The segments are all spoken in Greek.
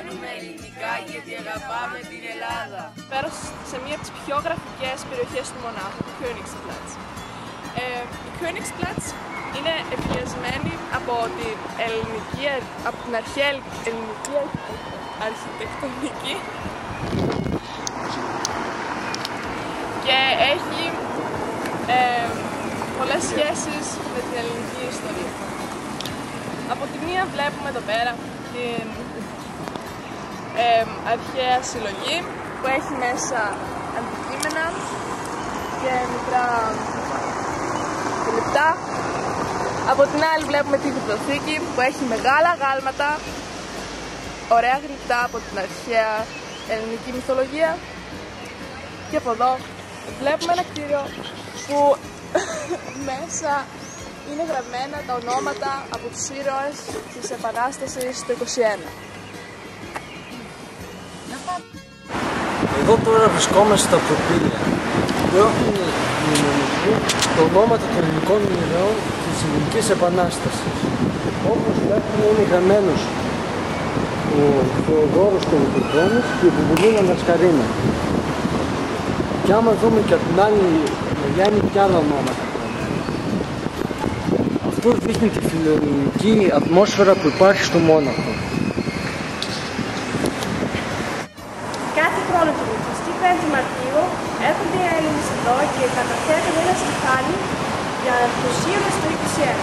Μένουμε ελληνικά γιατί αγαπάμε την Ελλάδα. Πέρασα σε μία από τις πιο γραφικές περιοχές του Μονάχου, το Königsplatz. Η Königsplatz είναι επηρεασμένη από την αρχαία ελληνική αρχιτεκτονική και έχει πολλές σχέσεις με την ελληνική ιστορία. Από τη μία βλέπουμε εδώ πέρα την αρχαία συλλογή που έχει μέσα αντικείμενα και μικρά λεπτά. Από την άλλη βλέπουμε τη βιβλιοθήκη που έχει μεγάλα γάλματα, ωραία γλυπτά από την αρχαία ελληνική μυθολογία. Και από εδώ βλέπουμε ένα κτίριο που μέσα είναι γραμμένα τα ονόματα από τους ήρωες της Επανάστασης το 1921. Εδώ τώρα βρισκόμαστε στα προπήλαια που έχουν μνημονευτεί τα ονόματα των ελληνικών ηρώων της Ελληνικής Επανάστασης. Όπως βλέπουμε είναι γραμμένος ο Θεοδόρος Κολοκοτρώνης και η Μπουμπουλίνα Λασκαρίνα. Και άμα δούμε και από την άλλη μεριά είναι και άλλα ονόματα. Αυτό δείχνει τη φιλελληνική ατμόσφαιρα που υπάρχει στο Μόναχο. Κάθε χρόνο την 25η Μαρτίου έρχονται οι Έλληνες εδώ και καταθέτουν ένα στιχάλι για τους ήρωες του 1921.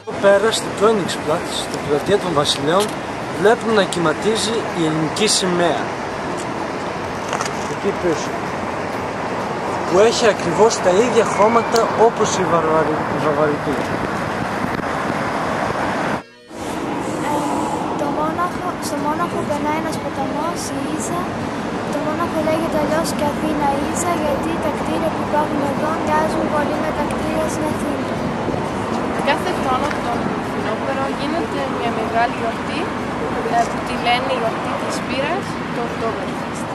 Εδώ πέρα στην Königsplatz, στην πλατεία των Βασιλέων, βλέπουμε να κυματίζει η ελληνική σημαία. Εκεί πίσω. Που έχει ακριβώς τα ίδια χρώματα όπως η βαβαρική. Στο Μόναχο περνάει ένας ποταμός, η Ίζα. Το Μόναχο λέγεται αλλιώς και Αθήνα Ίζα γιατί τα κτίρια που υπάρχουν εδώ μοιάζουν πολύ με τα κτίρια στην Αθήνα. Κάθε χρόνο τον φθινόπωρο γίνεται μια μεγάλη γιορτή που τη λένε η γιορτή της μπύρας, το Oktoberfest.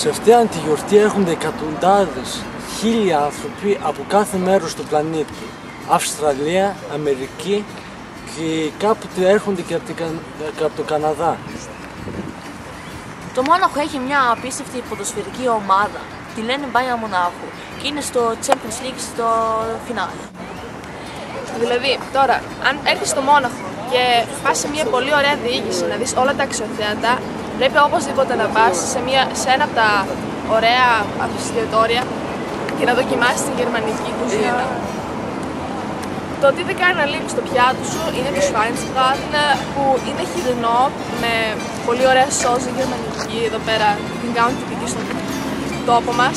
Σε αυτήν τη γιορτή έρχονται εκατοντάδες, χίλια άνθρωποι από κάθε μέρος του πλανήτη. Αυστραλία, Αμερική και κάποτε έρχονται και από το Καναδά. Το Μόναχο έχει μια απίστευτη ποδοσφαιρική ομάδα. Τη λένε Bayern Μονάχου και είναι στο Champions League στο φινάλε. Δηλαδή, τώρα, αν έρθεις στο Μόναχο και πας σε μια πολύ ωραία διοίκηση να δεις όλα τα αξιοθέατα, πρέπει οπωσδήποτε να πας σε ένα από τα ωραία εστιατόρια και να δοκιμάσεις την γερμανική κουζίνα. Το τι δεν κάνει να λείπει στο πιάτο σου είναι το Schweinsbraten που είναι χοιρινό με πολύ ωραία σόζη γερμανική, εδώ πέρα την κάνουν τυπική στον τόπο μας.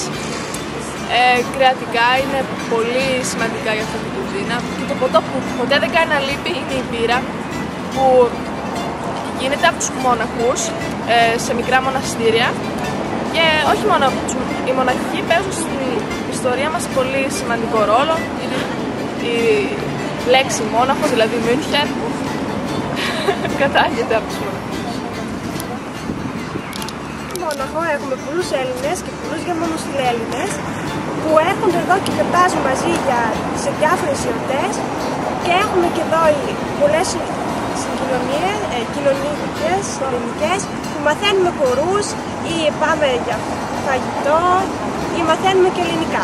Κρεατικά είναι πολύ σημαντικά για αυτή την κουζίνα και το ποτό που ποτέ δεν κάνει να λείπει είναι η μπύρα που γίνεται από τους μοναχούς σε μικρά μοναστήρια και όχι μόνο οι μοναχοί παίζουν στην ιστορία μας πολύ σημαντικό ρόλο. Η λέξη μόναχο, δηλαδή Μούνχεν, κατάγεται από τους μοναχούς. Στο Μόναχο έχουμε πολλούς Έλληνες και πολλούς γερμανοφιλέλληνες που έρχονται εδώ και γιορτάζουν μαζί σε διάφορες γιορτές και έχουμε και εδώ πολλές συγκοινωνίες, κοινωνικές, ελληνικές που μαθαίνουμε χορούς ή πάμε για φαγητό ή μαθαίνουμε και ελληνικά.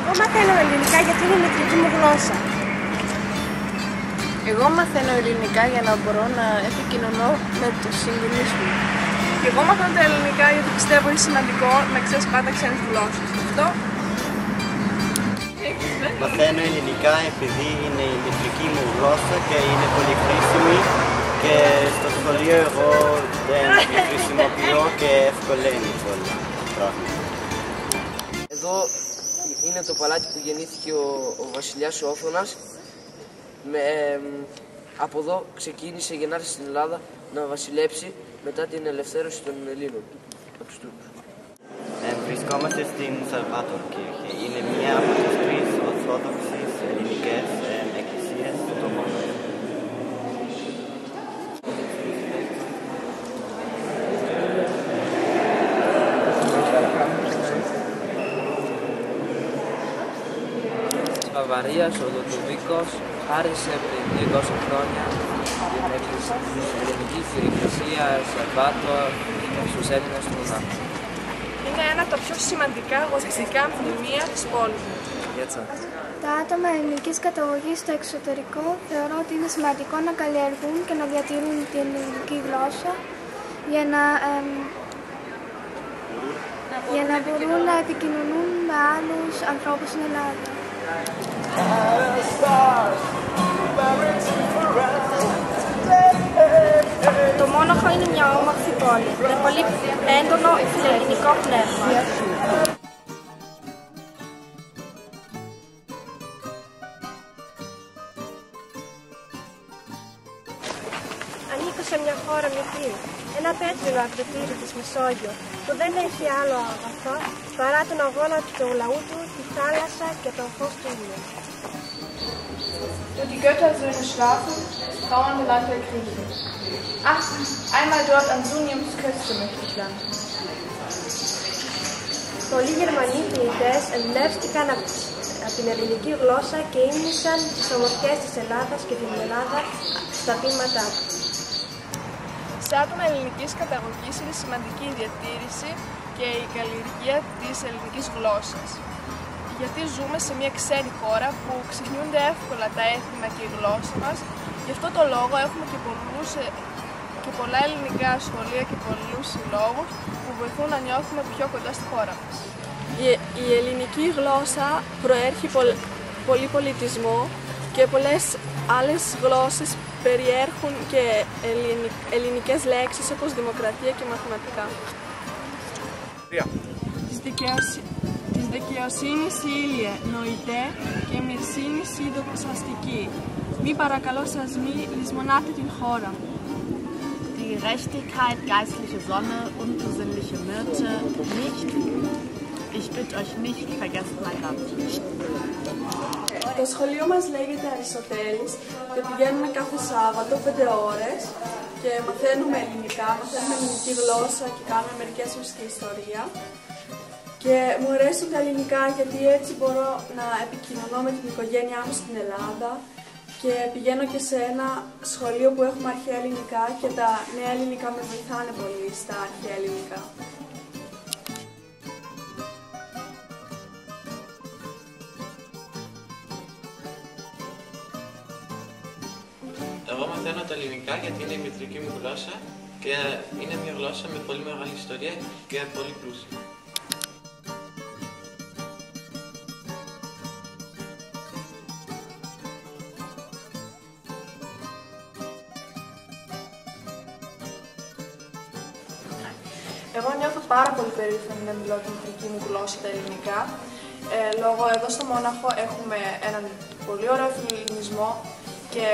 Εγώ μαθαίνω ελληνικά γιατί είναι η μητρική μου γλώσσα. Εγώ μαθαίνω ελληνικά για να μπορώ να επικοινωνώ με τους συγγενείς μου. Και εγώ μαθαίνω τα ελληνικά γιατί πιστεύω είναι σημαντικό να ξέρεις πάντα ξένες γλώσσες. Αυτό. Μαθαίνω ελληνικά επειδή είναι η μητρική μου γλώσσα και είναι πολύ χρήσιμη και στο σχολείο εγώ δεν τη χρησιμοποιώ και ευκολαίνει πολλά πράγματα. Εδώ είναι το παλάτι που γεννήθηκε ο βασιλιάς ο Όθωνας. Από εδώ ξεκίνησε για να έρθει στην Ελλάδα να βασιλέψει μετά την ελευθέρωση των Ελλήνων από τους Τούρκους. Βρισκόμαστε στην Σαλβάτορκirche. Είναι μία από τις τρεις ορθόδοξες ελληνικές εκκλησίες στο Μόναχο. Της Βαβαρίας ο Λουδοβίκος άρισε πριν 200 χρόνια την ελληνική εκκλησία, Σαββάτο, στους Έλληνες του μονάχου. Είναι ένα από τα πιο σημαντικά γοτιστικά μνημεία της πόλης μου. Τα άτομα ελληνικής καταγωγής στο εξωτερικό θεωρώ ότι είναι σημαντικό να καλλιεργούν και να διατηρούν την ελληνική γλώσσα για να μπορούν να επικοινωνούν με άλλους ανθρώπους στην Ελλάδα. Το Μόναχο είναι μια όμορφη πόλη με πολύ έντονο φιλελληνικό πνεύμα. Ανήκω σε μια χώρα μικρή, ένα πέτρινο ακροτήρι της Μεσόγειο, που δεν έχει άλλο αγαθό παρά τον αγώνα του λαού του, τη θάλασσα και το φως του ήλιου. Wo die Göttersöhne schlafen, Frauenland der Griechen. Ach, einmal dort an Suniums Küste möchte ich landen. Πολλοί Γερμανοί ποιητές εμπνεύστηκαν από την ελληνική γλώσσα και ύμνησαν τις ομορφιές της Ελλάδας και την Ελλάδα στα ποίηματά του. Σε άτομα ελληνικής καταγωγής είναι σημαντική η διατήρηση και η καλλιεργία της ελληνικής γλώσσας. Γιατί ζούμε σε μια ξένη χώρα που ξεχνιούνται εύκολα τα έθιμα και η γλώσσα μας. Γι' αυτό το λόγο έχουμε και πολλά ελληνικά σχολεία και πολλούς συλλόγους που βοηθούν να νιώθουμε πιο κοντά στη χώρα μας. Η ελληνική γλώσσα προέρχει πολύ πολιτισμό και πολλές άλλες γλώσσες περιέχουν και ελληνικές λέξεις όπως δημοκρατία και μαθηματικά. Της δικαιοσύνης ήλιε, νοητέ και μυρσίνης δοξαστική. Μη παρακαλώ σας μη λησμονάτε την χώρα μου. Die Gerechtigkeit, geistliche Sonne und besinnliche Myrte nicht. Ich bitte euch nicht, vergesst mein Land. Το σχολείο μας λέγεται Αριστοτέλης και πηγαίνουμε κάθε Σάββατο 5 ώρες και μαθαίνουμε ελληνικά, μαθαίνουμε ελληνική γλώσσα και κάνουμε μερικές ώρες και ιστορία. Και μου αρέσουν τα ελληνικά γιατί έτσι μπορώ να επικοινωνώ με την οικογένειά μου στην Ελλάδα και πηγαίνω και σε ένα σχολείο που έχουμε αρχαία ελληνικά και τα νέα ελληνικά με βοηθάνε πολύ στα αρχαία ελληνικά. Εγώ μαθαίνω τα ελληνικά γιατί είναι η μητρική μου γλώσσα και είναι μια γλώσσα με πολύ μεγάλη ιστορία και πολύ πλούσια. Εγώ νιώθω πάρα πολύ περήφανη να μιλώ τη μητρική μου γλώσσα, τα ελληνικά. Λόγω εδώ στο Μόναχο έχουμε έναν πολύ ωραίο φιλελληνισμό και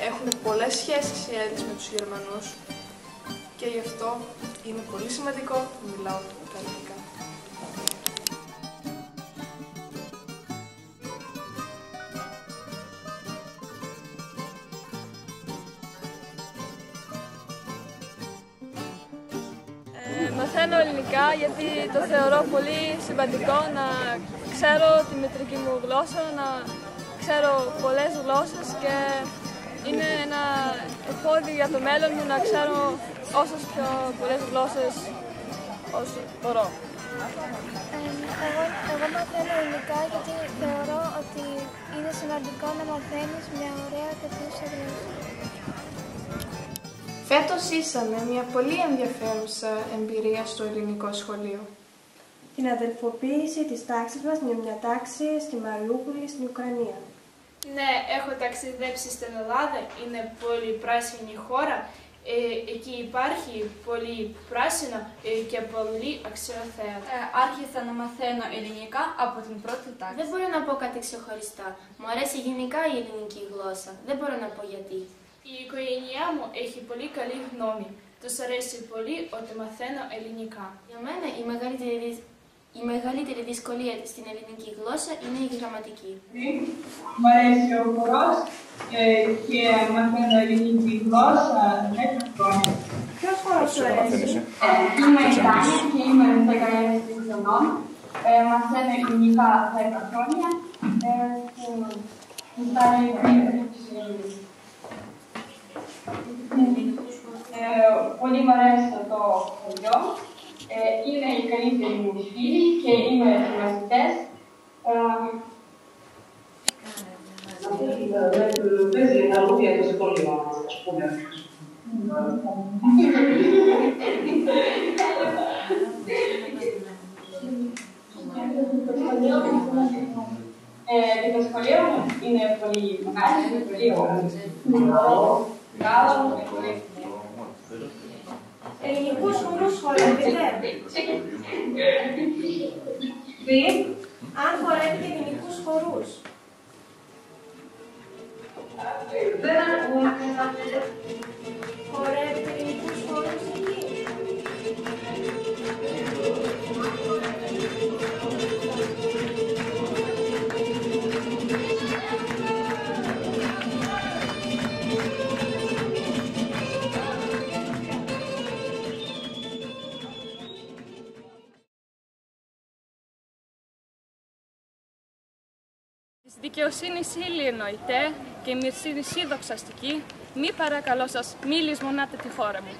έχουν πολλές σχέσεις οι Έλληνες με τους Γερμανούς και γι' αυτό είναι πολύ σημαντικό που μιλάω τα ελληνικά. Μαθαίνω ελληνικά γιατί το θεωρώ πολύ σημαντικό να ξέρω τη μητρική μου γλώσσα, να ξέρω πολλές γλώσσες και είναι ένα εφόδιο για το μέλλον μου να ξέρω όσες πιο πολλές γλώσσες όσο μπορώ. Εγώ μαθαίνω ελληνικά γιατί θεωρώ ότι είναι σημαντικό να μαθαίνεις μια ωραία και πλούσια γλώσσα. Φέτος ήσαμε μια πολύ ενδιαφέρουσα εμπειρία στο ελληνικό σχολείο. Την αδελφοποίηση της τάξης μας με μια τάξη στη Μαριούπολη στην Ουκρανία. Ναι, έχω ταξιδέψει στην Ελλάδα, είναι πολύ πράσινη χώρα. Εκεί υπάρχει πολύ πράσινο και πολύ αξιοθέατο. Άρχισα να μαθαίνω ελληνικά από την πρώτη τάξη. Δεν μπορώ να πω κάτι ξεχωριστά. Μου αρέσει γενικά η ελληνική γλώσσα. Δεν μπορώ να πω γιατί. Η οικογένειά μου έχει πολύ καλή γνώμη. Τους αρέσει πολύ ότι μαθαίνω ελληνικά. Για μένα η μεγαλύτερη δυσκολία στην ελληνική γλώσσα είναι η γραμματική. Μου αρέσει ο χορός και μαθαίνω ελληνική γλώσσα 10 χρόνια. Ποιος χορός σου αρέσει? Είμαι η Τάνια και είμαι 16 χρονών. Μαθαίνω ελληνικά 10 χρόνια. πολύ μου αρέσει το χωριό. Είναι οι καλύτεροι μου φίλοι και είμαι οι μαθητές. Παίζει τα λόγια το σχολείο μας, ας πούμε. Και το σχολείο μου είναι πολύ μεγάλο, είναι πολύ ωραίο. Καλό, είναι πολύ εύκολο. Ελληνικούς χορούς χορεύετε? Αν χορεύετε ελληνικούς χορούς. Δεν ακούμε. Χορεύετε ελληνικούς χορούς εκεί? Της δικαιοσύνης ύλη εννοείται και η μυρσίνης δοξαστική, μη παρακαλώ σας, μη λησμονάτε τη χώρα μου.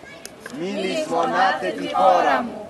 Μη λησμονάτε τη χώρα μου.